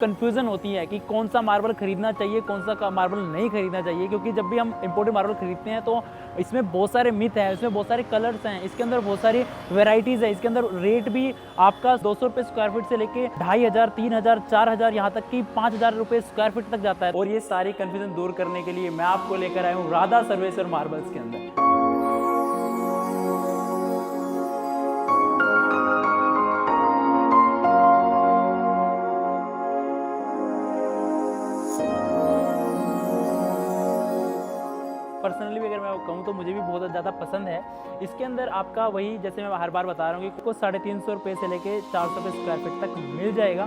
Confusion होती है कि कौन सा मार्बल खरीदना चाहिए, कौन सा मार्बल नहीं खरीदना चाहिए, क्योंकि जब भी हम इंपोर्टेड मार्बल खरीदते हैं तो इसमें बहुत सारे मिथ हैं, इसमें बहुत सारे कलर्स हैं, इसके अंदर बहुत सारी वैरायटीज़ है। इसके अंदर रेट भी आपका 200 रुपये स्क्वायर फीट से लेके 2500, 3000, 4000, यहाँ तक कि 5000 रुपये स्क्वायर फीट तक जाता है। और ये सारी कन्फ्यूज़न दूर करने के लिए मैं आपको लेकर आया हूँ राधा सर्वेश्वर मार्बल्स के अंदर। पर्सनली भी अगर मैं कहूँ तो मुझे भी बहुत ज़्यादा पसंद है। इसके अंदर आपका वही, जैसे मैं हर बार बता रहा हूँ कि कुछ 350 रुपये से लेके 400 रुपये स्क्वायर फीट तक मिल जाएगा।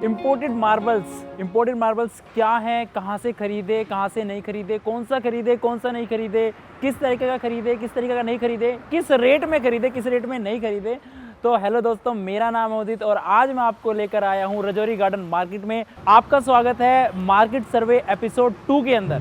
इम्पोर्टेड मार्बल्स क्या हैं, कहाँ से खरीदे, कहाँ से नहीं खरीदे, कौन सा खरीदे, कौन सा नहीं खरीदे, किस तरीके का खरीदे, किस तरीके का नहीं खरीदे, किस रेट में खरीदे, किस रेट में नहीं खरीदे। तो हेलो दोस्तों, मेरा नाम है उदित और आज मैं आपको लेकर आया हूँ रजौरी गार्डन मार्केट में। आपका स्वागत है मार्केट सर्वे एपिसोड 2 के अंदर।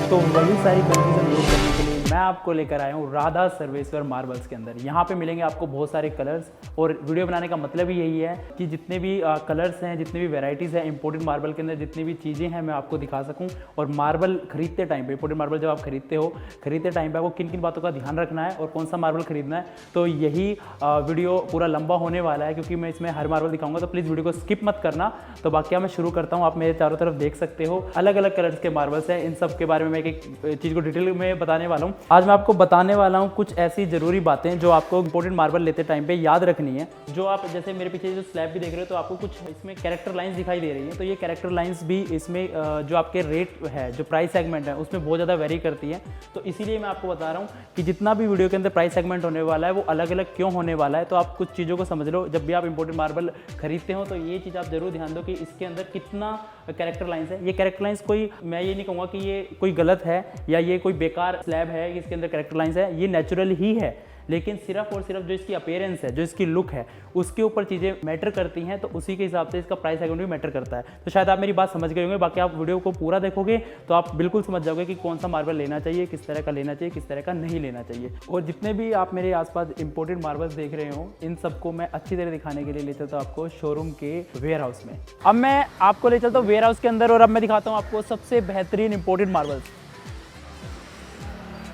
तो वही सारी कंफ्यूजन दूर करने के लिए मैं आपको लेकर आया हूँ राधा सर्वेश्वर मार्बल्स के अंदर। यहाँ पे मिलेंगे आपको बहुत सारे कलर्स, और वीडियो बनाने का मतलब ही यही है कि जितने भी कलर्स हैं, जितनी भी वैराइटीज़ हैं इंपोर्टेड मार्बल के अंदर, जितनी भी चीज़ें हैं मैं आपको दिखा सकूँ। और मार्बल खरीदते टाइम पे, इंपोर्टेड मार्बल जब आप खरीदते टाइम पे आपको किन किन बातों का ध्यान रखना है और कौन सा मार्बल खरीदना है, तो यही वीडियो पूरा लंबा होने वाला है क्योंकि मैं इसमें हर मार्बल दिखाऊंगा। तो प्लीज़ वीडियो को स्किप मत करना। तो बाकी मैं शुरू करता हूँ। आप मेरे चारों तरफ देख सकते हो अलग अलग कलर्स के मार्बल्स हैं। इन सब के बारे में मैं एक चीज़ को डिटेल में बताने वाला हूँ। आज मैं आपको बताने वाला हूँ कुछ ऐसी ज़रूरी बातें जो आपको इंपोर्टेड मार्बल लेते टाइम पे याद रखनी है। जो आप जैसे मेरे पीछे जो स्लैब भी देख रहे हो तो आपको कुछ इसमें कैरेक्टर लाइंस दिखाई दे रही है। तो ये कैरेक्टर लाइंस भी इसमें जो आपके रेट है, जो प्राइस सेगमेंट है, उसमें बहुत ज़्यादा वेरी करती है। तो इसीलिए मैं आपको बता रहा हूँ कि जितना भी वीडियो के अंदर प्राइस सेगमेंट होने वाला है वो अलग अलग क्यों होने वाला है। तो आप कुछ चीज़ों को समझ लो। जब भी आप इंपोर्टेड मार्बल खरीदते हो तो ये चीज़ आप जरूर ध्यान दो कि इसके अंदर कितना कैरेक्टर लाइंस है। ये कैरेक्टर लाइंस कोई, मैं ये नहीं कहूँगा कि ये कोई गलत है या ये कोई बेकार स्लैब है कि इसके अंदर कैरेक्टर लाइंस है। ये नेचुरल ही है, लेकिन सिर्फ और सिर्फ जो इसकी अपीयरेंस है, जो इसकी लुक है, उसके ऊपर चीज़ें मैटर करती हैं। तो उसी के हिसाब से इसका प्राइस सेगमेंट भी मैटर करता है। तो शायद आप मेरी बात समझ गए होंगे। बाकी आप वीडियो को पूरा देखोगे तो आप बिल्कुल समझ जाओगे कि कौन सा मार्बल लेना चाहिए, किस तरह का लेना चाहिए, किस तरह का नहीं लेना चाहिए। और जितने भी आप मेरे आसपास इंपोर्टेड मार्बल्स देख रहे हो, इन सबको मैं अच्छी तरह दिखाने के लिए ले चलता हूँ आपको शोरूम के वेयर हाउस में। अब मैं आपको ले चलता हूँ वेयर हाउस के अंदर और अब मैं दिखाता हूँ आपको सबसे बेहतरीन इंपोर्टेड मार्बल्स।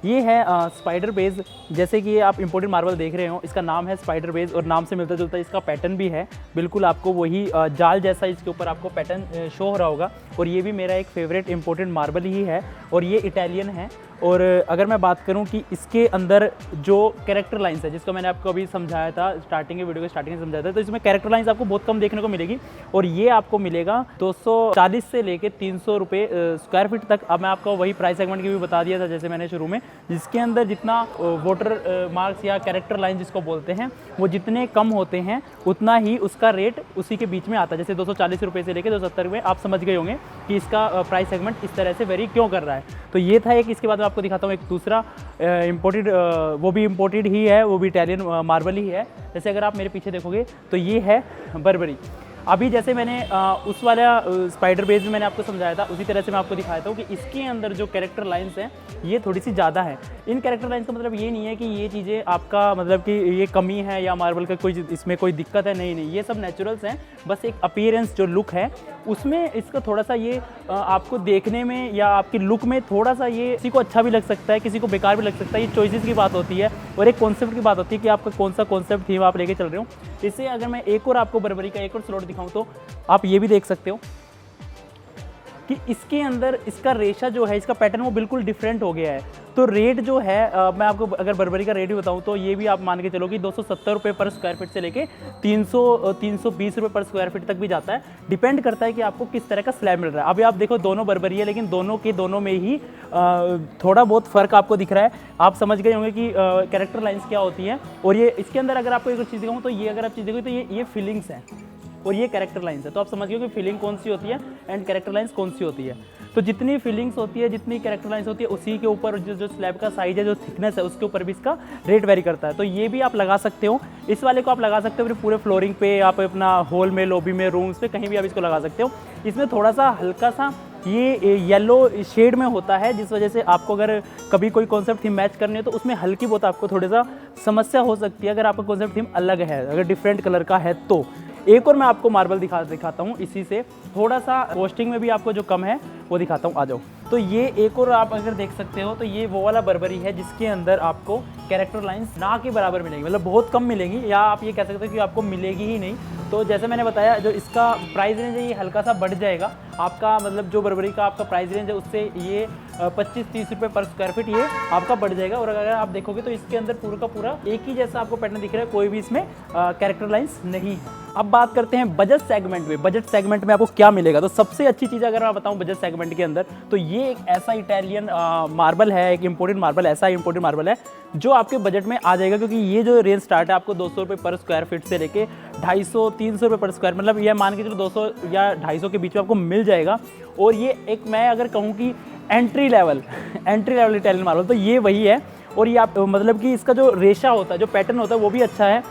ये है स्पाइडर बेस। जैसे कि ये आप इंपोर्टेड मार्बल देख रहे हो, इसका नाम है स्पाइडर बेस और नाम से मिलता जुलता इसका पैटर्न भी है। बिल्कुल आपको वही जाल जैसा इसके ऊपर आपको पैटर्न शो हो रहा होगा। और ये भी मेरा एक फेवरेट इंपोर्टेड मार्बल ही है और ये इटालियन है। और अगर मैं बात करूं कि इसके अंदर जो कैरेक्टर लाइंस है, जिसको मैंने आपको अभी समझाया था, स्टार्टिंग के वीडियो के स्टार्टिंग में समझाया था, तो इसमें कैरेक्टर लाइंस आपको बहुत कम देखने को मिलेगी। और ये आपको मिलेगा 240 से लेके 300 रुपये स्क्वायर फीट तक। अब मैं आपको वही प्राइस सेगमेंट की भी बता दिया था जैसे मैंने शुरू में, जिसके अंदर जितना वाटर मार्क्स या कैरेक्टर लाइन जिसको बोलते हैं, वो जितने कम होते हैं उतना ही उसका रेट उसी के बीच में आता है। जैसे 240 रुपये से लेकर 270 रुपये, आप समझ गए होंगे कि इसका प्राइस सेगमेंट इस तरह से वेरी क्यों कर रहा है। तो ये था एक। इसके बाद मैं आपको दिखाता हूँ एक दूसरा इंपोर्टेड, वो भी इंपोर्टेड ही है, वो भी इटालियन मार्बल ही है। जैसे अगर आप मेरे पीछे देखोगे तो ये है बर्बरी। अभी जैसे मैंने उस वाला स्पाइडर बेस में मैंने आपको समझाया था, उसी तरह से मैं आपको दिखाया था कि इसके अंदर जो कैरेक्टर लाइंस हैं ये थोड़ी सी ज़्यादा है। इन कैरेक्टर लाइंस का मतलब ये नहीं है कि ये चीज़ें आपका मतलब कि ये कमी है या मार्बल का कोई इसमें कोई दिक्कत है, नहीं, ये सब नेचुरल्स हैं। बस एक अपीयरेंस जो लुक है उसमें इसका थोड़ा सा ये आपको देखने में या आपकी लुक में थोड़ा सा ये किसी को अच्छा भी लग सकता है, किसी को बेकार भी लग सकता है। ये चॉइसेस की बात होती है और एक कॉन्सेप्ट की बात होती है कि आपका कौन सा कॉन्सेप्ट थीम आप लेके चल रहे हो। इससे अगर मैं एक और आपको बर्बरी का एक और स्लॉट दिखाऊं तो आप ये भी देख सकते हो कि इसके अंदर इसका रेशा जो है, इसका पैटर्न वो बिल्कुल डिफरेंट हो गया है। तो रेट जो है मैं आपको अगर बर्बरी का रेट भी बताऊं तो ये भी आप मान के चलो कि 270 रुपये पर स्क्वायर फीट से लेके 320 रुपये पर स्क्वायर फीट तक भी जाता है। डिपेंड करता है कि आपको किस तरह का स्लैब मिल रहा है। अभी आप देखो दोनों बर्बरी है, लेकिन दोनों में ही थोड़ा बहुत फ़र्क आपको दिख रहा है। आप समझ गए होंगे कि कैरेक्टर लाइंस क्या होती हैं। और ये इसके अंदर अगर आपको एक चीज़ दिखाऊँ तो ये अगर आप चीज़ देखोगे तो ये फीलिंग्स हैं और ये कैरेक्टर लाइंस है। तो आप समझ गए कि फीलिंग कौन सी होती है एंड कैरेक्टर लाइंस कौन सी होती है। तो जितनी फीलिंग्स होती है, जितनी कैरेक्टर लाइन्स होती है, उसी के ऊपर जो स्लैब का साइज है, जो थिकनेस है, उसके ऊपर भी इसका रेट वेरी करता है। तो ये भी आप लगा सकते हो, इस वाले को आप लगा सकते हो अपने पूरे फ्लोरिंग पे, आप अपना हॉल में, लॉबी में, रूम्स पे, कहीं भी आप इसको लगा सकते हो। इसमें थोड़ा सा हल्का सा ये येलो शेड में होता है, जिस वजह से आपको अगर कभी कोई कॉन्सेप्ट थीम मैच करनी है तो उसमें हल्की बहुत आपको थोड़ा सा समस्या हो सकती है, अगर आपका कॉन्सेप्ट थीम अलग है, अगर डिफरेंट कलर का है तो। एक और मैं आपको मार्बल दिखाता हूँ, इसी से थोड़ा सा कॉस्टिंग में भी आपको जो कम है वो दिखाता हूँ, आ जाओ। तो ये एक और आप अगर देख सकते हो, तो ये वो वाला बर्बरी है जिसके अंदर आपको कैरेक्टर लाइंस ना के बराबर मिलेंगी, मतलब बहुत कम मिलेंगी, या आप ये कह सकते हो कि आपको मिलेगी ही नहीं। तो जैसे मैंने बताया, जो इसका प्राइस रेंज है ये हल्का सा बढ़ जाएगा आपका, मतलब जो बर्बरी का आपका प्राइस रेंज है उससे ये 25-30 रुपये पर स्क्वायर फीट ये आपका बढ़ जाएगा। और अगर आप देखोगे तो इसके अंदर पूरा का पूरा एक ही जैसा आपको पैटर्न दिख रहा है, कोई भी इसमें कैरेक्टर लाइंस नहीं है। अब बात करते हैं बजट सेगमेंट में। बजट सेगमेंट में आपको क्या मिलेगा, तो सबसे अच्छी चीज़ अगर मैं बताऊं बजट सेगमेंट के अंदर, तो ये एक ऐसा इटालियन मार्बल है, एक इम्पोर्टेड मार्बल, ऐसा इम्पोर्टेड मार्बल है जो आपके बजट में आ जाएगा, क्योंकि ये जो रेंज स्टार्ट है आपको 200 रुपये पर स्क्वायर फीट से लेके 250-300 रुपये पर स्क्वायर, मतलब ये मान के चलो 200 या 250 के बीच में आपको मिल जाएगा। और ये एक मैं अगर कहूँ कि एंट्री लेवल इटालियन मार्बल, तो ये वही है। और ये आप मतलब कि इसका जो रेशा होता है, जो पैटर्न होता है वो भी अच्छा है।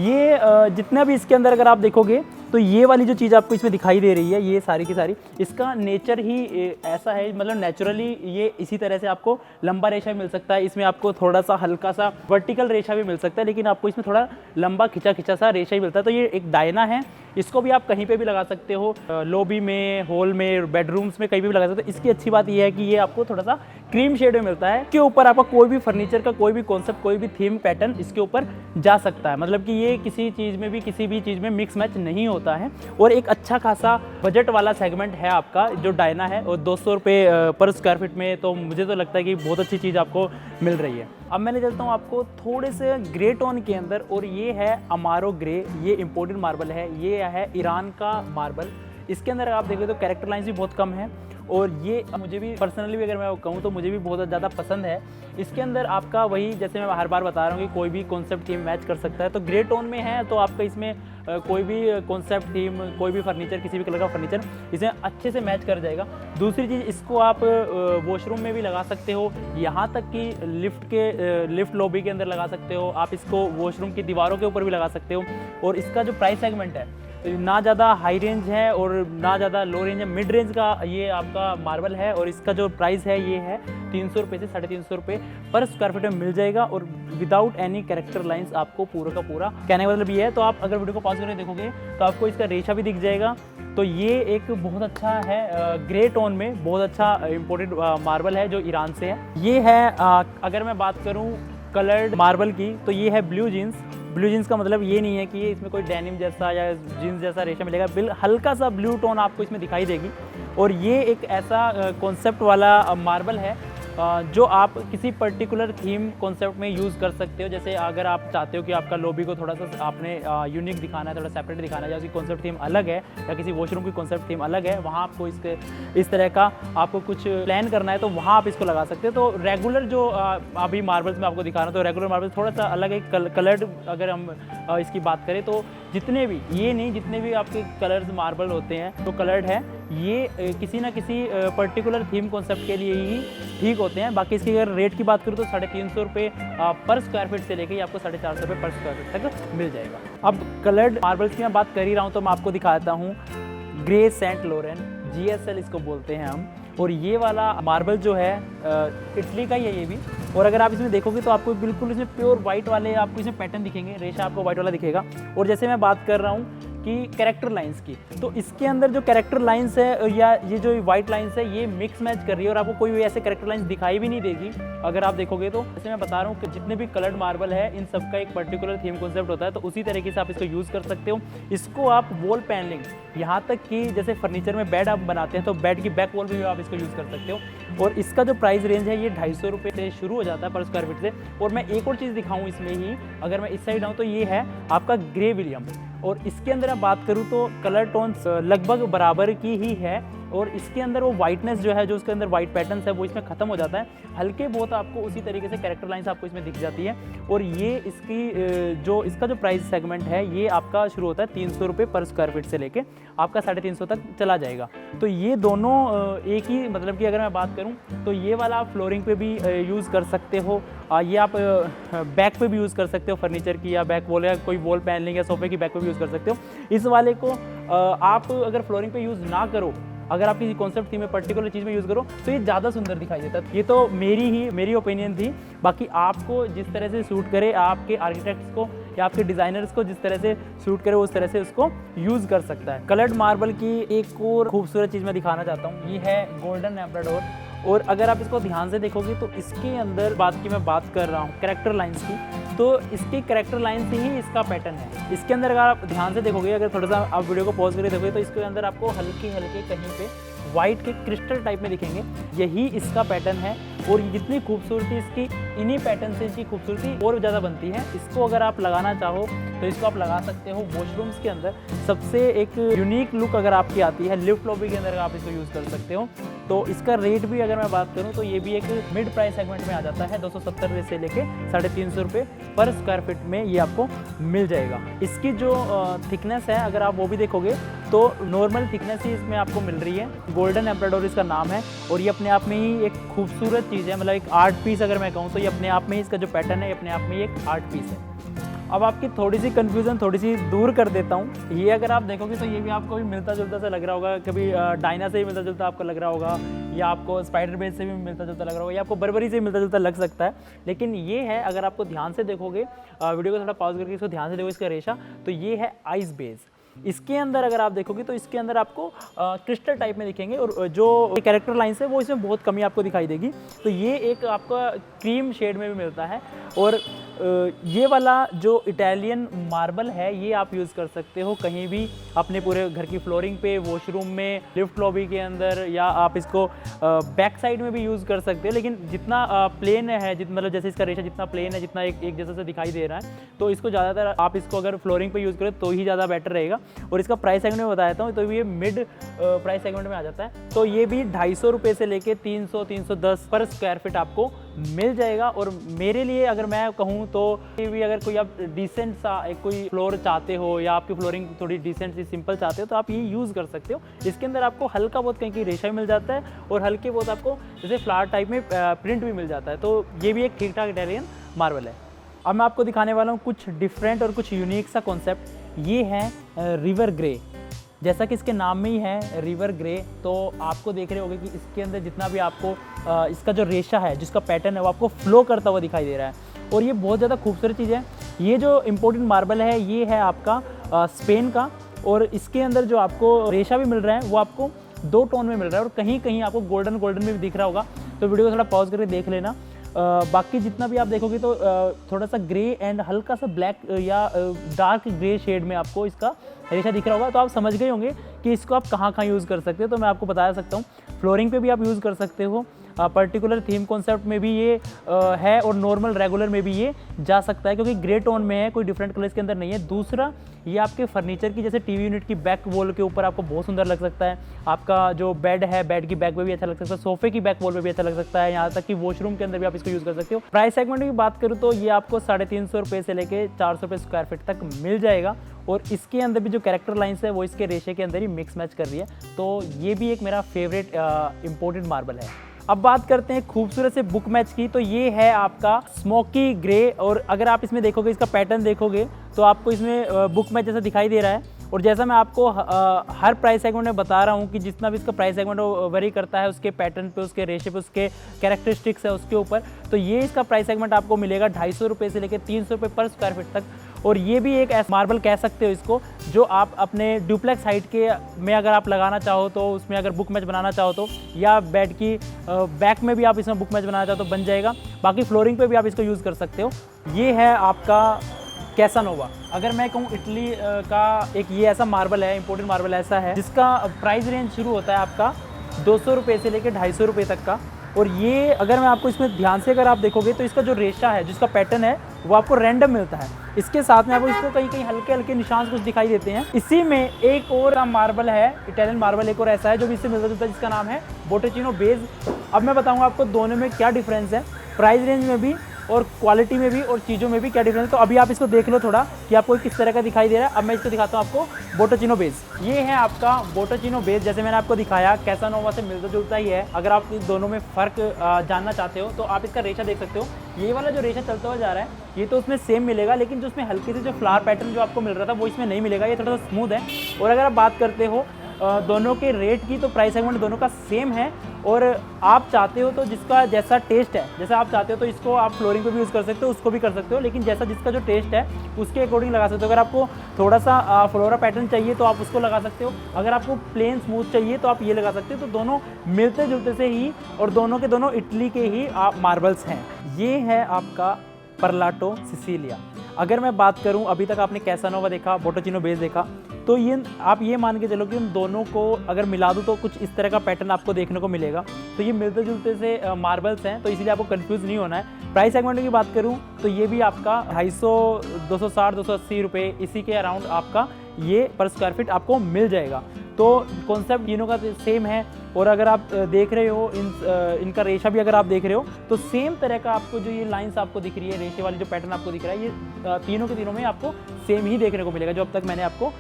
ये जितना भी इसके अंदर अगर आप देखोगे तो ये वाली जो चीज़ आपको इसमें दिखाई दे रही है, ये सारी की सारी, इसका नेचर ही ऐसा है, मतलब नेचुरली ये इसी तरह से आपको लंबा रेशा भी मिल सकता है, इसमें आपको थोड़ा सा हल्का सा वर्टिकल रेशा भी मिल सकता है, लेकिन आपको इसमें थोड़ा लंबा खिंचा सा रेशा ही मिलता है। तो ये एक डायना है, इसको भी आप कहीं पे भी लगा सकते हो, लॉबी में, हॉल में, बेडरूम्स में, कहीं भी लगा सकते हो। इसकी अच्छी बात ये है कि ये आपको थोड़ा सा क्रीम शेड में मिलता है, इसके ऊपर आपका कोई भी फर्नीचर का कोई भी कॉन्सेप्ट, कोई भी थीम पैटर्न इसके ऊपर जा सकता है, मतलब कि ये किसी चीज़ में भी, किसी भी चीज़ में मिक्स मैच नहीं होता है। और एक अच्छा खासा बजट वाला सेगमेंट है आपका जो डायना है, और 200 रुपये पर स्क्वायर फीट में, तो मुझे तो लगता है कि बहुत अच्छी चीज़ आपको मिल रही है। अब मैंने चलता हूँ आपको थोड़े से ग्रे टोन के अंदर, और ये है अमारो ग्रे, ये इम्पोर्टेड मार्बल है, ये है ईरान का मार्बल। इसके अंदर आप देखो तो कैरेक्टर लाइन्स भी बहुत कम है, और ये मुझे भी पर्सनली भी अगर मैं कहूँ तो मुझे भी बहुत ज़्यादा पसंद है। इसके अंदर आपका वही, जैसे मैं हर बार बता रहा हूँ कि कोई भी कॉन्सेप्ट थीम मैच कर सकता है, तो ग्रे टोन में है तो आपका इसमें कोई भी कॉन्सेप्ट थीम, कोई भी फर्नीचर, किसी भी कलर का फर्नीचर इसमें अच्छे से मैच कर जाएगा। दूसरी चीज़, इसको आप वॉशरूम में भी लगा सकते हो, यहाँ तक कि लिफ्ट लॉबी के अंदर लगा सकते हो, आप इसको वॉशरूम की दीवारों के ऊपर भी लगा सकते हो। और इसका जो प्राइस सेगमेंट है, ना ज़्यादा हाई रेंज है और ना ज़्यादा लो रेंज है, मिड रेंज का ये आपका मार्बल है। और इसका जो प्राइस है ये है 300 रुपये से 350 रुपये पर स्क्वायर फीट में मिल जाएगा, और विदाउट एनी कैरेक्टर लाइंस आपको पूरा का पूरा। कहने का मतलब ये है, तो आप अगर वीडियो को पॉज करके देखोगे तो आपको इसका रेशा भी दिख जाएगा। तो ये एक बहुत अच्छा है, ग्रे टोन में बहुत अच्छा इम्पोर्टेड मार्बल है जो ईरान से है। ये है अगर मैं बात करूँ कलर्ड मार्बल की, तो ये है ब्लू जीन्स। ब्लू जीन्स का मतलब ये नहीं है कि ये इसमें कोई डेनिम जैसा या जीन्स जैसा रेशा मिलेगा, हल्का सा ब्लू टोन आपको इसमें दिखाई देगी। और ये एक ऐसा कॉन्सेप्ट वाला मार्बल है जो आप किसी पर्टिकुलर थीम कॉन्सेप्ट में यूज़ कर सकते हो। जैसे अगर आप चाहते हो कि आपका लॉबी को थोड़ा सा आपने यूनिक दिखाना है, थोड़ा सेपरेट दिखाना है, या उसकी कॉन्सेप्ट थीम अलग है, या किसी वॉशरूम की कॉन्सेप्ट थीम अलग है, वहाँ आपको इस तरह का आपको कुछ प्लान करना है, तो वहाँ आप इसको लगा सकते हो। तो रेगुलर जो अभी मार्बल्स में आपको दिखा रहा हूँ, तो रेगुलर मार्बल्स थोड़ा सा अलग है, कलर्ड अगर हम इसकी बात करें तो जितने भी, ये नहीं, जितने भी आपके कलर्स मार्बल होते हैं तो कलर्ड है, ये किसी ना किसी पर्टिकुलर थीम कॉन्सेप्ट के लिए ही ठीक होते हैं। बाकी इसकी अगर रेट की बात करूँ तो 350 रुपये पर स्क्वायर फीट से लेके आपको 450 रुपये पर स्क्वायर फीट तक मिल जाएगा। अब कलर्ड मार्बल्स की मैं बात कर ही रहा हूँ तो मैं आपको दिखाता हूँ ग्रे सेंट लॉरेन, GSL इसको बोलते हैं हम। और ये वाला मार्बल जो है इटली का ही है ये भी। और अगर आप इसमें देखोगे तो आपको बिल्कुल इसमें प्योर वाइट वाले आपको इसमें पैटर्न दिखेंगे, रेशा आपको वाइट वाला दिखेगा। और जैसे मैं बात कर रहा हूँ कि कैरेक्टर लाइंस की, तो इसके अंदर जो कैरेक्टर लाइंस है या ये जो वाइट लाइंस है ये मिक्स मैच कर रही है, और आपको कोई भी ऐसे कैरेक्टर लाइंस दिखाई भी नहीं देगी अगर आप देखोगे तो। जैसे मैं बता रहा हूँ कि जितने भी कलर्ड मार्बल है इन सबका एक पर्टिकुलर थीम कॉन्सेप्ट होता है, तो उसी तरीके से आप इसको यूज़ कर सकते हो। इसको आप वॉल पैनलिंग, यहाँ तक कि जैसे फर्नीचर में बेड आप बनाते हैं तो बेड की बैक वॉल भी आप इसको यूज़ कर सकते हो। और इसका जो प्राइस रेंज है ये 250 रुपये से शुरू हो जाता है पर स्क्वायर फीट से। और मैं एक और चीज़ दिखाऊँ इसमें ही, अगर मैं इस साइड आऊँ तो ये है आपका ग्रे विलियम। और इसके अंदर मैं बात करूँ तो कलर टोन्स लगभग बराबर की ही है, और इसके अंदर वो वाइटनेस जो है, जो उसके अंदर वाइट पैटर्न्स है वो इसमें खत्म हो जाता है। हल्के बहुत आपको उसी तरीके से कैरेक्टर लाइन्स आपको इसमें दिख जाती है। और ये इसकी जो इसका जो प्राइस सेगमेंट है ये आपका शुरू होता है 300 रुपये पर स्क्वायर फीट से लेके आपका 350 तक चला जाएगा। तो ये दोनों एक ही, मतलब कि अगर मैं बात करूँ तो ये वाला आप फ्लोरिंग पे भी यूज़ कर सकते हो, ये आप बैक पे भी यूज़ कर सकते हो फर्नीचर की, या बैक वॉल या कोई वॉल पैनलिंग या सोफे की बैक पे भी यूज़ कर सकते हो। इस वाले को आप अगर फ्लोरिंग पे यूज़ ना करो, अगर आप किसी कॉन्सेप्ट थीम में पर्टिकुलर चीज़ में यूज़ करो तो ये ज़्यादा सुंदर दिखाई देता है। ये तो मेरी ओपिनियन थी, बाकी आपको जिस तरह से सूट करे, आपके आर्किटेक्ट्स को या आपके डिज़ाइनर्स को जिस तरह से सूट करे उस तरह से उसको यूज़ कर सकता है। कलर्ड मार्बल की एक और खूबसूरत चीज़ मैं दिखाना चाहता हूँ, ये है गोल्डन लैब्राडोर। और अगर आप इसको ध्यान से देखोगे तो इसके अंदर मैं बात कर रहा हूँ कैरेक्टर लाइन्स की, तो इसकी कैरेक्टर लाइन से ही इसका पैटर्न है। इसके अंदर अगर आप ध्यान से देखोगे, अगर थोड़ा सा आप वीडियो को पॉज करके देखोगे तो इसके अंदर आपको हल्के हल्के कहीं पे वाइट के क्रिस्टल टाइप में दिखेंगे, यही इसका पैटर्न है। और जितनी खूबसूरती इसकी, इन्हीं पैटर्न से इसकी खूबसूरती और ज़्यादा बनती है। इसको अगर आप लगाना चाहो तो इसको आप लगा सकते हो वॉशरूम्स के अंदर। सबसे एक यूनिक लुक अगर आपकी आती है लिफ्ट लॉबी के अंदर, आप इसको यूज़ कर सकते हो। तो इसका रेट भी अगर मैं बात करूं तो ये भी एक मिड प्राइस सेगमेंट में आ जाता है। 270 से लेके 350 रुपये पर स्क्वायर फीट में ये आपको मिल जाएगा। इसकी जो थिकनेस है अगर आप वो भी देखोगे तो नॉर्मल थिकनेस ही इसमें आपको मिल रही है। गोल्डन लैब्राडोर इसका नाम है और ये अपने आप में ही एक खूबसूरत चीज़ है, मतलब एक आर्ट पीस अगर मैं कहूँ तो ये अपने आप में ही, इसका जो पैटर्न है अपने आप में ही एक आर्ट पीस है। अब आपकी थोड़ी सी कन्फ्यूज़न थोड़ी सी दूर कर देता हूँ। ये अगर आप देखोगे तो ये भी आपको भी मिलता जुलता सा लग रहा होगा, कभी डायना से भी मिलता जुलता आपको लग रहा होगा, या आपको स्पाइडर बेस से भी मिलता जुलता लग रहा होगा, या आपको बर्बरी से मिलता जुलता लग सकता है। लेकिन ये है, अगर आपको ध्यान से देखोगे, वीडियो को थोड़ा पॉज करके इसको ध्यान से देखो, इसका रेशा, तो ये है आइस बेस। इसके अंदर अगर आप देखोगे तो इसके अंदर आपको क्रिस्टल टाइप में दिखेंगे और जो कैरेक्टर लाइन्स है वो इसमें बहुत कमी आपको दिखाई देगी। तो ये एक आपका क्रीम शेड में भी मिलता है। और ये वाला जो इटालियन मार्बल है ये आप यूज़ कर सकते हो कहीं भी, अपने पूरे घर की फ्लोरिंग पे, वॉशरूम में, लिफ्ट लॉबी के अंदर, या आप इसको बैक साइड में भी यूज़ कर सकते हो। लेकिन जितना प्लेन है, मतलब जैसे इसका रेशा जितना प्लेन है, जितना एक जैसा से दिखाई दे रहा है, तो इसको ज़्यादातर आप इसको अगर फ्लोरिंग पे यूज़ करें तो ही ज़्यादा बेटर रहेगा। और इसका प्राइस सेगमेंट में बता देता हूँ, तो ये मिड प्राइस सेगमेंट में आ जाता है। तो ये भी 250 रुपये से लेके 300-310 पर स्क्वायर फीट आपको मिल जाएगा। और मेरे लिए अगर मैं कहूँ तो ये भी, अगर कोई आप डिसेंट सा एक कोई फ्लोर चाहते हो, या आपकी फ्लोरिंग थोड़ी डिसेंट सी सिंपल चाहते हो, तो आप ये यूज़ कर सकते हो। इसके अंदर आपको हल्का बहुत कहीं की रेशा भी मिल जाता है और हल्के बहुत आपको जैसे फ्लावर टाइप में प्रिंट भी मिल जाता है। तो ये भी एक ठीक ठाक इटालियन मार्बल है। अब मैं आपको दिखाने वाला हूँ कुछ डिफरेंट और कुछ यूनिक सा कॉन्सेप्ट। ये है रिवर ग्रे, जैसा कि इसके नाम में ही है रिवर ग्रे। तो आपको देख रहे होंगे कि इसके अंदर जितना भी आपको इसका जो रेशा है, जिसका पैटर्न है, वो आपको फ्लो करता हुआ दिखाई दे रहा है। और ये बहुत ज़्यादा खूबसूरत चीज़ है। ये जो इम्पोर्टेंट मार्बल है ये है आपका स्पेन का, और इसके अंदर जो आपको रेशा भी मिल रहा है वो आपको 2 टोन में मिल रहा है, और कहीं कहीं आपको गोल्डन में भी दिख रहा होगा। तो वीडियो को थोड़ा पॉज करके देख लेना। बाकी जितना भी आप देखोगे तो थोड़ा सा ग्रे एंड हल्का सा ब्लैक या डार्क ग्रे शेड में आपको इसका रेशा दिख रहा होगा। तो आप समझ गए होंगे कि इसको आप कहाँ कहाँ यूज़ कर सकते हो। तो मैं आपको बता सकता हूँ, फ्लोरिंग पे भी आप यूज़ कर सकते हो, पर्टिकुलर थीम कॉन्सेप्ट में भी ये है, और नॉर्मल रेगुलर में भी ये जा सकता है, क्योंकि ग्रे टोन में है, कोई डिफरेंट कलर के अंदर नहीं है। दूसरा, ये आपके फर्नीचर की जैसे टीवी यूनिट की बैक वॉल के ऊपर आपको बहुत सुंदर लग सकता है। आपका जो बेड है, बेड की बैक पे भी अच्छा लग सकता है, सोफे की बैक वॉल पे भी अच्छा लग सकता है, यहाँ तक कि वॉशरूम के अंदर भी आप इसको यूज़ कर सकते हो। प्राइस सेगमेंट की बात करूँ तो ये आपको 350 रुपये से लेके 400 रुपये स्क्वायर फीट तक मिल जाएगा। और इसके अंदर भी जो कैरेक्टर लाइन्स है वो इसके रेशे के अंदर ही मिक्स मैच कर रही है। तो ये भी एक मेरा फेवरेट इम्पोर्टेंट मार्बल है। अब बात करते हैं खूबसूरत से बुक मैच की। तो ये है आपका स्मोकी ग्रे, और अगर आप इसमें देखोगे, इसका पैटर्न देखोगे तो आपको इसमें बुक मैच जैसा दिखाई दे रहा है। और जैसा मैं आपको हर प्राइस सेगमेंट में बता रहा हूँ कि जितना भी इसका प्राइस सेगमेंट वेरी करता है उसके पैटर्न पे, उसके रेशे पे, उसके कैरेक्टरिस्टिक्स है उसके ऊपर। तो ये इसका प्राइस सेगमेंट आपको मिलेगा 250 रुपये से लेकर 300 रुपये पर स्क्वायर फीट तक। और ये भी एक ऐसा मार्बल कह सकते हो इसको, जो आप अपने डुप्लेक्स हाइट के में अगर आप लगाना चाहो तो उसमें अगर बुक मैच बनाना चाहो तो, या बेड की बैक में भी आप इसमें बुक मैच बनाना चाहो तो बन जाएगा। बाकी फ्लोरिंग पे भी आप इसको यूज़ कर सकते हो। ये है आपका कैसानोवा। अगर मैं कहूँ इटली का एक ये ऐसा मार्बल है, इंपोर्टेड मार्बल ऐसा है जिसका प्राइस रेंज शुरू होता है आपका 200 रुपये से लेकर 250 रुपये तक का। और ये अगर मैं आपको इसमें ध्यान से अगर आप देखोगे तो इसका जो रेशा है, जिसका पैटर्न है, वो आपको रैंडम मिलता है। इसके साथ में आपको इसको कहीं कहीं हल्के हल्के निशान कुछ दिखाई देते हैं। इसी में एक और मार्बल है, इटालियन मार्बल एक और ऐसा है जो भी इससे मिलता जुलता है, जिसका नाम है बोटोचिनो बेज। अब मैं बताऊंगा आपको दोनों में क्या डिफरेंस है, प्राइस रेंज में भी और क्वालिटी में भी और चीज़ों में भी क्या डिफरेंस है। तो अभी आप इसको देख लो थोड़ा कि आपको किस तरह का दिखाई दे रहा है। अब मैं इसको दिखाता हूँ आपको बोटोचिनो बेस। ये है आपका बोटोचिनो बेस, जैसे मैंने आपको दिखाया कैसानोवा से मिलता जुलता ही है। अगर आप इन दोनों में फ़र्क जानना चाहते हो तो आप इसका रेशा देख सकते हो। ये वाला जो रेशा चलता हुआ जा रहा है ये तो उसमें सेम मिलेगा, लेकिन जो उसमें हल्की सी जो फ्लावर पैटर्न जो आपको मिल रहा था वो इसमें नहीं मिलेगा, ये थोड़ा सा स्मूथ है। और अगर आप बात करते हो दोनों के रेट की तो प्राइस सेगमेंट दोनों का सेम है। और आप चाहते हो तो जिसका जैसा टेस्ट है, जैसा आप चाहते हो तो इसको आप फ्लोरिंग पे भी यूज़ कर सकते हो, उसको भी कर सकते हो, लेकिन जैसा जिसका जो टेस्ट है उसके अकॉर्डिंग लगा सकते हो। अगर आपको थोड़ा सा फ्लोरा पैटर्न चाहिए तो आप उसको लगा सकते हो, अगर आपको प्लेन स्मूथ चाहिए तो आप ये लगा सकते हो। तो दोनों मिलते जुलते से ही और दोनों के दोनों इटली के ही आप मार्बल्स हैं। ये है आपका पर्लाटो सिसिलिया। अगर मैं बात करूं, अभी तक आपने कैसानोवा देखा, बोटोचिनो बेस देखा, तो ये आप ये मान के चलो कि उन दोनों को अगर मिला दूं तो कुछ इस तरह का पैटर्न आपको देखने को मिलेगा। तो ये मिलते जुलते से मार्बल्स हैं, तो इसीलिए आपको कंफ्यूज नहीं होना है। प्राइस सेगमेंट की बात करूं तो ये भी आपका 250, 260, 280 रुपये इसी के अराउंड आपका ये पर स्क्वायर फीट आपको मिल जाएगा। तो कॉन्सेप्ट तीनों का सेम है। और अगर आप देख रहे हो इनका रेशा भी अगर आप देख रहे हो तो सेम तरह का आपको जो ये लाइंस आपको दिख रही है, रेशे वाली जो पैटर्न आपको दिख रहा है, ये तीनों के तीनों में आपको सेम ही देखने को मिलेगा। जो अब तक मैंने आपको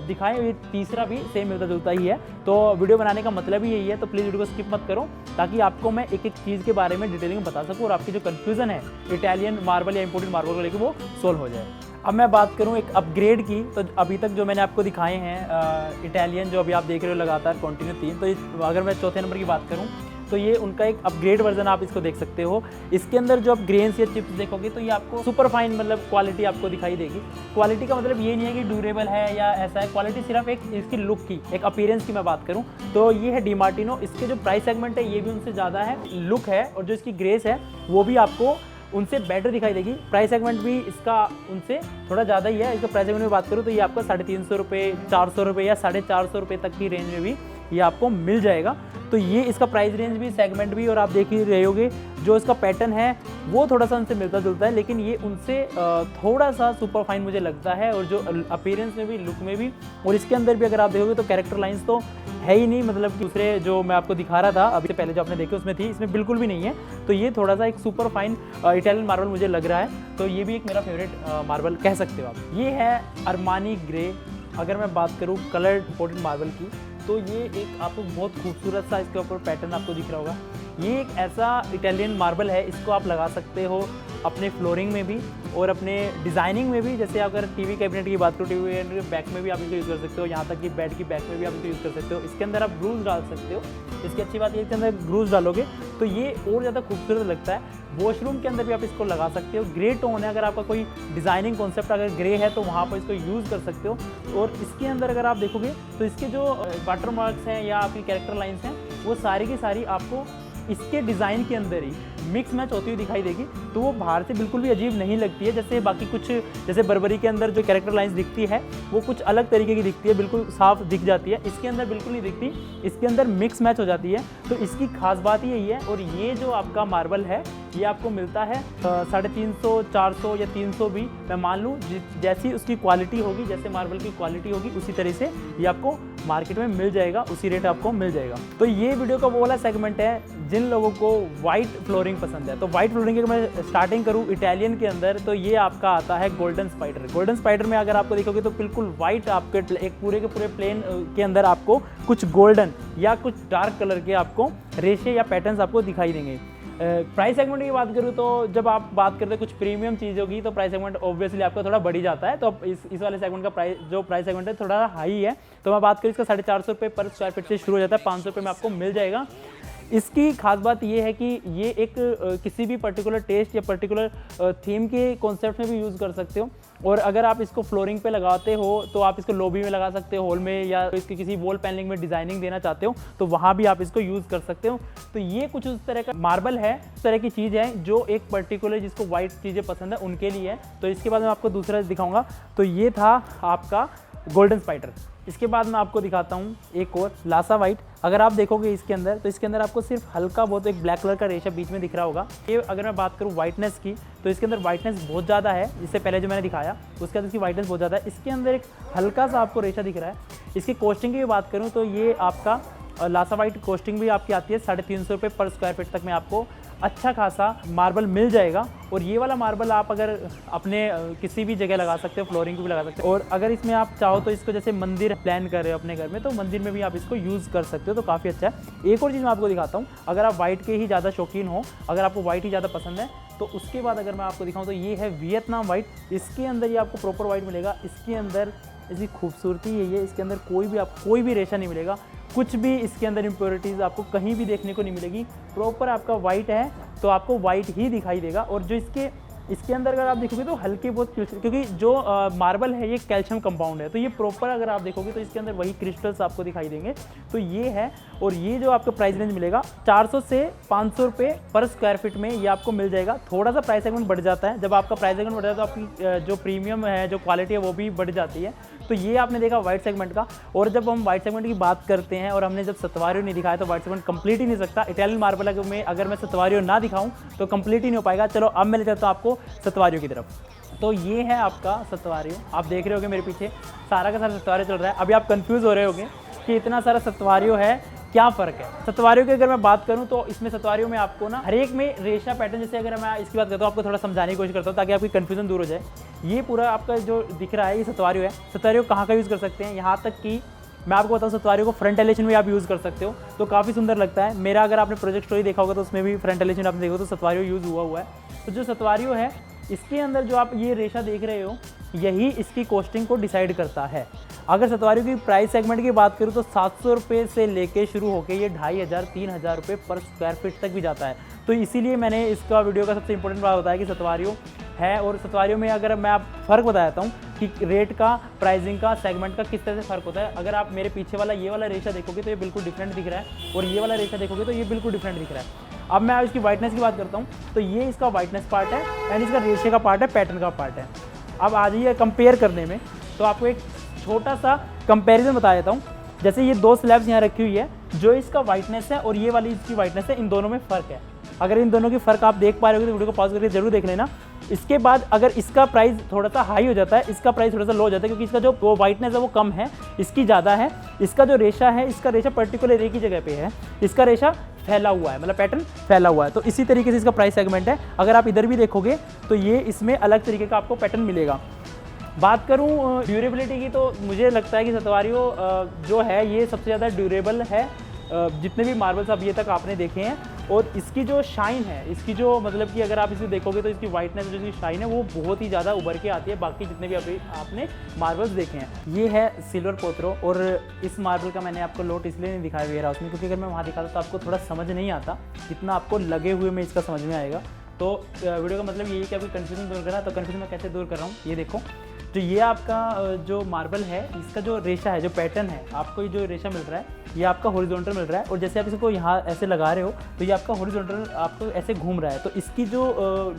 दिखाया ये तीसरा भी सेम मिलता जुलता ही है। तो वीडियो बनाने का मतलब ही यही है, तो प्लीज़ वीडियो को स्किप मत करो ताकि आपको मैं एक एक चीज़ के बारे में डिटेलिंग में बता सकूँ और आपकी जो कन्फ्यूज़न है इटालियन मार्बल या इंपोर्टेड मार्बल को लेकर वो सोल्व हो जाए। अब मैं बात करूं एक अपग्रेड की, तो अभी तक जो मैंने आपको दिखाए हैं इटालियन जो अभी आप देख रहे हो लगातार कंटिन्यू 3, तो अगर मैं चौथे नंबर की बात करूं तो ये उनका एक अपग्रेड वर्जन आप इसको देख सकते हो। इसके अंदर जो आप ग्रेन्स या चिप्स देखोगे तो ये आपको सुपर फाइन मतलब क्वालिटी आपको दिखाई देगी। क्वालिटी का मतलब ये नहीं है कि ड्यूरेबल है या ऐसा है, क्वालिटी सिर्फ एक इसकी लुक की, एक अपीयरेंस की मैं बात करूं तो ये है डिमार्टिनो। इसके जो प्राइस सेगमेंट है ये भी उनसे ज़्यादा है, लुक है और जो इसकी ग्रेस है वो भी आपको उनसे बेटर दिखाई देगी। प्राइस सेगमेंट भी इसका उनसे थोड़ा ज़्यादा ही है। इसका प्राइस सेगमेंट में बात करूँ तो ये आपको 350 रुपये, 400 रुपये या 450 रुपये तक की रेंज में भी ये आपको मिल जाएगा। तो ये इसका प्राइस रेंज भी, सेगमेंट भी, और आप देख ही रहे होगे जो इसका पैटर्न है वो थोड़ा सा उनसे मिलता जुलता है, लेकिन ये उनसे थोड़ा सा सुपर फाइन मुझे लगता है। और जो अपीयरेंस में भी, लुक में भी, और इसके अंदर भी अगर आप देखोगे तो कैरेक्टर लाइंस तो है ही नहीं, मतलब दूसरे जो मैं आपको दिखा रहा था अभी से पहले जो आपने देखे उसमें थी, इसमें बिल्कुल भी नहीं है। तो ये थोड़ा सा एक सुपर फाइन इटालियन मार्बल मुझे लग रहा है। तो ये भी एक मेरा फेवरेट मार्बल कह सकते हो आप। ये है अरमानी ग्रे। अगर मैं बात करूँ कलर्ड इंपोर्टेड मार्बल की तो ये एक आपको बहुत खूबसूरत सा इसके ऊपर पैटर्न आपको दिख रहा होगा। ये एक ऐसा इटालियन मार्बल है, इसको आप लगा सकते हो अपने फ्लोरिंग में भी और अपने डिज़ाइनिंग में भी। जैसे अगर टीवी कैबिनेट की बात करो, टीवी कैबिनेट के बैक में भी आप इसको यूज़ कर सकते हो, यहाँ तक कि बेड की बैक में भी आप इसको यूज़ कर सकते हो। इसके अंदर आप ग्रूव्स डाल सकते हो। इसकी अच्छी बात ये इसके अंदर ग्रूव्स डालोगे तो ये और ज़्यादा खूबसूरत लगता है। वॉशरूम के अंदर भी आप इसको लगा सकते हो। ग्रे टोन है, अगर आपका कोई डिज़ाइनिंग कॉन्सेप्ट अगर ग्रे है तो वहाँ पर इसको यूज़ कर सकते हो। और इसके अंदर अगर आप देखोगे तो इसके जो वाटर मार्क्स हैं या आपकी कैरेक्टर लाइन्स हैं वो सारी की सारी आपको इसके डिज़ाइन के अंदर ही मिक्स मैच होती हुई दिखाई देगी। तो वो बाहर से बिल्कुल भी अजीब नहीं लगती है, जैसे बाकी कुछ, जैसे बर्बरी के अंदर जो कैरेक्टर लाइंस दिखती है वो कुछ अलग तरीके की दिखती है, बिल्कुल साफ दिख जाती है। इसके अंदर बिल्कुल नहीं दिखती, इसके अंदर मिक्स मैच हो जाती है। तो इसकी खास बात ही यही है। और ये जो आपका मार्बल है ये आपको मिलता है 350, 400 या 300 भी मैं मान लूँ, जैसी उसकी क्वालिटी होगी, जैसे मार्बल की क्वालिटी होगी उसी तरह से ये आपको मार्केट में मिल जाएगा, उसी रेट आपको मिल जाएगा। तो ये वीडियो का वो वाला सेगमेंट है जिन लोगों को वाइट फ्लोरिंग पसंद है। तो वाइट फ्लोरिंग की मैं स्टार्टिंग करूँ इटालियन के अंदर तो ये आपका आता है गोल्डन स्पाइडर। गोल्डन स्पाइडर में अगर आपको देखोगे तो बिल्कुल वाइट आपके एक पूरे के पूरे प्लेन के अंदर आपको कुछ गोल्डन या कुछ डार्क कलर के आपको रेशे या पैटर्न्स आपको दिखाई देंगे। प्राइस सेगमेंट की बात करूँ तो जब आप बात करते हैं कुछ प्रीमियम चीज़ होगी तो प्राइस सेगमेंट ऑब्वियसली आपका थोड़ा बढ़ ही जाता है। तो इस वाले सेगमेंट का प्राइस सेगमेंट है थोड़ा हाई है। तो मैं बात करूँ इसका 450 रुपये पर स्क्वायर फीट से शुरू हो जाता है, 500 रुपये में आपको मिल जाएगा। इसकी खास बात ये है कि ये एक किसी भी पर्टिकुलर टेस्ट या पर्टिकुलर थीम के कॉन्सेप्ट में भी यूज़ कर सकते हो। और अगर आप इसको फ्लोरिंग पे लगाते हो तो आप इसको लॉबी में लगा सकते हो, हॉल में, या इसके किसी वॉल पैनलिंग में डिज़ाइनिंग देना चाहते हो तो वहाँ भी आप इसको यूज़ कर सकते हो। तो ये कुछ उस तरह का मार्बल है, उस तरह की चीज़ है जो एक पर्टिकुलर जिसको वाइट चीज़ें पसंद है उनके लिए है। तो इसके बाद मैं आपको दूसरा दिखाऊँगा। तो ये था आपका गोल्डन स्पाइडर। इसके बाद मैं आपको दिखाता हूँ एक और लासा वाइट। अगर आप देखोगे इसके अंदर तो इसके अंदर आपको सिर्फ हल्का बहुत एक ब्लैक कलर का रेशा बीच में दिख रहा होगा। ये अगर मैं बात करूँ वाइटनेस की तो इसके अंदर वाइटनेस बहुत ज़्यादा है, इससे पहले जो मैंने दिखाया उसके अंदर इसकी वाइटनेस बहुत ज़्यादा है। इसके अंदर एक हल्का सा आपको रेशा दिख रहा है। इसकी कॉस्टिंग की बात करूँ तो ये आपका लासा वाइट कॉस्टिंग भी आपकी आती है 350 रुपये पर स्क्वायर फीट तक में आपको अच्छा खासा मार्बल मिल जाएगा। और ये वाला मार्बल आप अगर अपने किसी भी जगह लगा सकते हो, फ्लोरिंग पे भी लगा सकते हो। और अगर इसमें आप चाहो तो इसको जैसे मंदिर प्लान कर रहे हो अपने घर में, तो मंदिर में भी आप इसको यूज़ कर सकते हो, तो काफ़ी अच्छा है। एक और चीज़ मैं आपको दिखाता हूँ, अगर आप वाइट के ही ज़्यादा शौकीन हो, अगर आपको वाइट ही ज़्यादा पसंद है, तो उसके बाद अगर मैं आपको दिखाऊँ तो ये है वियतनाम वाइट। इसके अंदर ये आपको प्रॉपर वाइट मिलेगा। इसके अंदर इसकी खूबसूरती यही है, इसके अंदर कोई भी रेशा नहीं मिलेगा, कुछ भी इसके अंदर इम्प्योरिटीज़ आपको कहीं भी देखने को नहीं मिलेगी। प्रॉपर आपका वाइट है तो आपको वाइट ही दिखाई देगा। और जो इसके अंदर अगर आप देखोगे तो हल्के बहुत, क्योंकि जो मार्बल है ये कैल्शियम कंपाउंड है, तो ये प्रॉपर अगर आप देखोगे तो इसके अंदर वही क्रिस्टल्स आपको दिखाई देंगे। तो ये है, और ये जो आपका प्राइस रेंज मिलेगा 400 से 500 रुपये पर स्क्वायर फीट में ये आपको मिल जाएगा। थोड़ा सा प्राइस सेगमेंट बढ़ जाता है, जब आपका प्राइस सेगमेंट बढ़ जाता है तो आपकी जो प्रीमियम है, जो क्वालिटी है वो भी बढ़ जाती है। तो ये आपने देखा वाइट सेगमेंट का। और जब हम वाइट सेगमेंट की बात करते हैं और हमने जब सतवारियो नहीं दिखाया तो वाइट सेगमेंट कंप्लीट ही नहीं सकता। इटालियन मार्बल में अगर मैं सतवारियो ना दिखाऊं तो कंप्लीट ही नहीं हो पाएगा। चलो अब मैं ले जाता हूं आपको सतवारियो की तरफ। तो ये है आपका सतवारियो, आप देख रहे होगे मेरे पीछे सारा का सारा सतवारियो चल रहा है। अभी आप कंफ्यूज हो रहे होगे कि इतना सारा सतवारियो है, क्या फ़र्क है। सतवारियो की अगर मैं बात करूं तो इसमें सतवारियो में आपको ना हर एक में रेशा पैटर्न, जैसे अगर मैं इसकी बात करता हूं आपको थोड़ा समझाने की कोशिश करता हूं ताकि आपकी कन्फ्यूजन दूर हो जाए। ये पूरा आपका जो दिख रहा है ये सतवारियो है। सतवारियो कहाँ का यूज़ कर सकते हैं, यहाँ तक कि मैं आपको बताऊँ सतवारियो को फ्रंट एलिवेशन में आप यूज़ कर सकते हो, तो काफ़ी सुंदर लगता है। मेरा अगर आपने प्रोजेक्ट स्टोरी देखा होगा तो उसमें भी फ्रंट एलिवेशन आपने देखो तो सतवारियो यूज़ हुआ है। तो जो सतवारियो है इसके अंदर जो आप ये रेशा देख रहे हो यही इसकी कॉस्टिंग को डिसाइड करता है। अगर सतवारियो की प्राइस सेगमेंट की बात करूँ तो 700 रुपये से लेके शुरू होकर ये 2500-3000 रुपये पर स्क्वायर फीट तक भी जाता है। तो इसीलिए मैंने इसका वीडियो का सबसे इंपॉर्टेंट बात होता है कि सतवारियो है। और सतवारियो में अगर मैं आप फ़र्क बताता हूँ कि रेट का, प्राइसिंग का, सेगमेंट का किस तरह से फ़र्क होता है। अगर आप मेरे पीछे वाला ये वाला रेशा देखोगे तो ये बिल्कुल डिफरेंट दिख रहा है, और ये वाला रेशा देखोगे तो ये बिल्कुल डिफरेंट दिख रहा है। अब मैं इसकी वाइटनेस की बात करता हूँ तो ये इसका वाइटनेस पार्ट है एंड इसका रेशे का पार्ट है, पैटर्न का पार्ट है। अब आ जाइए कंपेयर करने में, तो आपको एक छोटा सा कंपैरिजन बता देता हूँ। जैसे ये दो स्लैब्स यहाँ रखी हुई है, जो इसका वाइटनेस है और ये वाली इसकी वाइटनेस है, इन दोनों में फ़र्क है। अगर इन दोनों की फ़र्क आप देख पा रहे हो तो वीडियो को पॉज करके जरूर देख लेना। इसके बाद अगर इसका प्राइस थोड़ा सा हाई हो जाता है, इसका प्राइस थोड़ा सा लो हो जाता है, क्योंकि इसका जो वो वाइटनेस है वो कम है, इसकी ज़्यादा है। इसका जो रेशा है, इसका रेशा पर्टिकुलर एक ही जगह पे है, इसका रेशा फैला हुआ है, मतलब पैटर्न फैला हुआ है। तो इसी तरीके से इसका प्राइस सेगमेंट है। अगर आप इधर भी देखोगे तो ये इसमें अलग तरीके का आपको पैटर्न मिलेगा। बात करूं ड्यूरेबिलिटी की तो मुझे लगता है कि सतवारियो जो है ये सबसे ज़्यादा ड्यूरेबल है जितने भी मार्बल्स अब ये तक आपने देखे हैं। और इसकी जो शाइन है, इसकी जो मतलब कि अगर आप इसे देखोगे तो इसकी वाइटनेस जो इसकी शाइन है वो बहुत ही ज़्यादा उभर के आती है बाकी जितने भी आपने मार्बल्स देखे हैं। ये है सिल्वर पोत्रो, और इस मार्बल का मैंने आपको लोट इसलिए नहीं दिखाया वीरा हाउस में, क्योंकि अगर मैं वहाँ दिखाता तो आपको थोड़ा समझ नहीं आता, जितना आपको लगे हुए में इसका समझ में आएगा। तो वीडियो का मतलब यही है कि आपकी कन्फ्यूजन दूर करना। तो कन्फ्यूजन मैं कैसे दूर कर रहा हूँ, ये देखो। तो ये आपका जो मार्बल है, इसका जो रेशा है, जो पैटर्न है, आपको ये जो रेशा मिल रहा है ये आपका हॉरिजॉन्टल मिल रहा है। और जैसे आप इसको यहाँ ऐसे लगा रहे हो तो ये आपका हॉरिजॉन्टल आपको ऐसे घूम रहा है। तो इसकी जो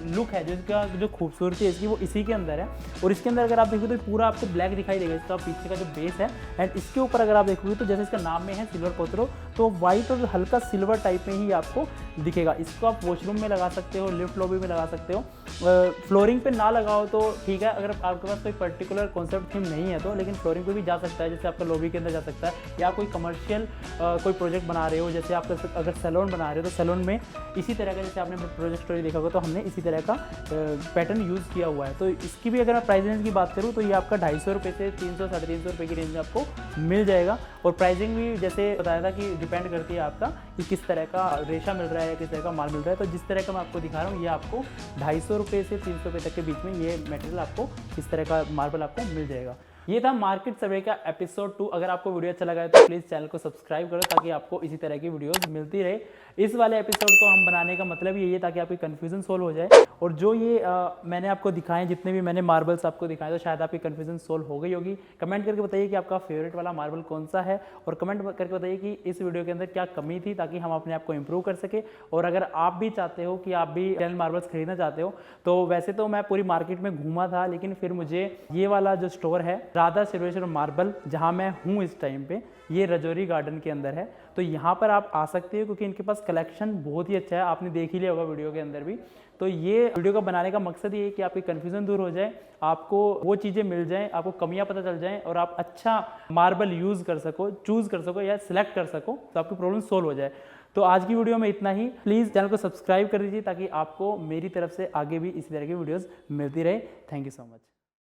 लुक है, जो इसका जो खूबसूरती है इसकी, वो इसी के अंदर है। और इसके अंदर अगर आप देखोगे तो पूरा आपको ब्लैक दिखाई देगा इसका पीछे का जो बेस है। एंड इसके ऊपर अगर आप देखोगे तो जैसे इसका नाम में है सिल्वर पोत्रो, तो वाइट और हल्का सिल्वर टाइप में ही आपको दिखेगा। इसको आप वॉशरूम में लगा सकते हो, लिफ्ट लॉबी में लगा सकते हो, फ्लोरिंग पे ना लगाओ तो ठीक है, अगर आपके पास कोई पर्टिकुलर कॉन्सेप्ट थीम नहीं है तो, लेकिन फ्लोरिंग पे भी जा सकता है। जैसे आपका लॉबी के अंदर जा सकता है, या कोई कमर्शियल कोई प्रोजेक्ट बना रहे हो, जैसे आप अगर सैलून बना रहे हो तो सैलून में इसी तरह का, जैसे आपने प्रोजेक्ट स्टोरी देखा होगा तो हमने इसी तरह का पैटर्न यूज़ किया हुआ है। तो इसकी भी अगर मैं प्राइस रेंज की बात करूँ तो ये आपका 250 रुपये से 300-350 रुपये की रेंज में आपको मिल जाएगा। और प्राइसिंग भी जैसे बताया था कि डिपेंड करती है आपका कि किस तरह का रेशा मिल रहा है या किस तरह का माल मिल रहा है। तो जिस तरह का मैं आपको दिखा रहा हूँ ये आपको 250 रुपये से 300 रुपये तक के बीच में ये मटेरियल आपको इस तरह का मार्बल आपको मिल जाएगा। ये था मार्केट सर्वे का एपिसोड 2। अगर आपको वीडियो अच्छा लगा है तो प्लीज़ चैनल को सब्सक्राइब करो ताकि आपको इसी तरह की वीडियोस मिलती रहे। इस वाले एपिसोड को हम बनाने का मतलब यही है ताकि आपकी कन्फ्यूजन सोल्व हो जाए। और जो ये मैंने आपको दिखाए, जितने भी मैंने मार्बल्स आपको दिखाए, तो शायद आपकी कन्फ्यूजन सोल्व हो गई होगी। कमेंट करके बताइए कि आपका फेवरेट वाला मार्बल कौन सा है, और कमेंट करके बताइए कि इस वीडियो के अंदर क्या कमी थी ताकि हम अपने आप को इम्प्रूव कर सके। और अगर आप भी चाहते हो कि आप भी इटालियन मार्बल्स खरीदना चाहते हो, तो वैसे तो मैं पूरी मार्केट में घूमा था, लेकिन फिर मुझे ये वाला जो स्टोर है राधा सिर्वेश्वर मार्बल, जहाँ मैं हूँ इस टाइम पे, ये रजौरी गार्डन के अंदर है। तो यहाँ पर आप आ सकते हो क्योंकि इनके पास कलेक्शन बहुत ही अच्छा है, आपने देख ही लिया होगा वीडियो के अंदर भी। तो ये वीडियो का बनाने का मकसद ये है कि आपकी कन्फ्यूज़न दूर हो जाए, आपको वो चीज़ें मिल जाएँ, आपको कमियाँ पता चल जाएँ और आप अच्छा मार्बल यूज़ कर सको, चूज़ कर सको या सिलेक्ट कर सको, तो आपकी प्रॉब्लम सोल्व हो जाए। तो आज की वीडियो में इतना ही। प्लीज़ चैनल को सब्सक्राइब कर दीजिए ताकि आपको मेरी तरफ से आगे भी इसी तरह की वीडियोस मिलती रहे। Thank you so much.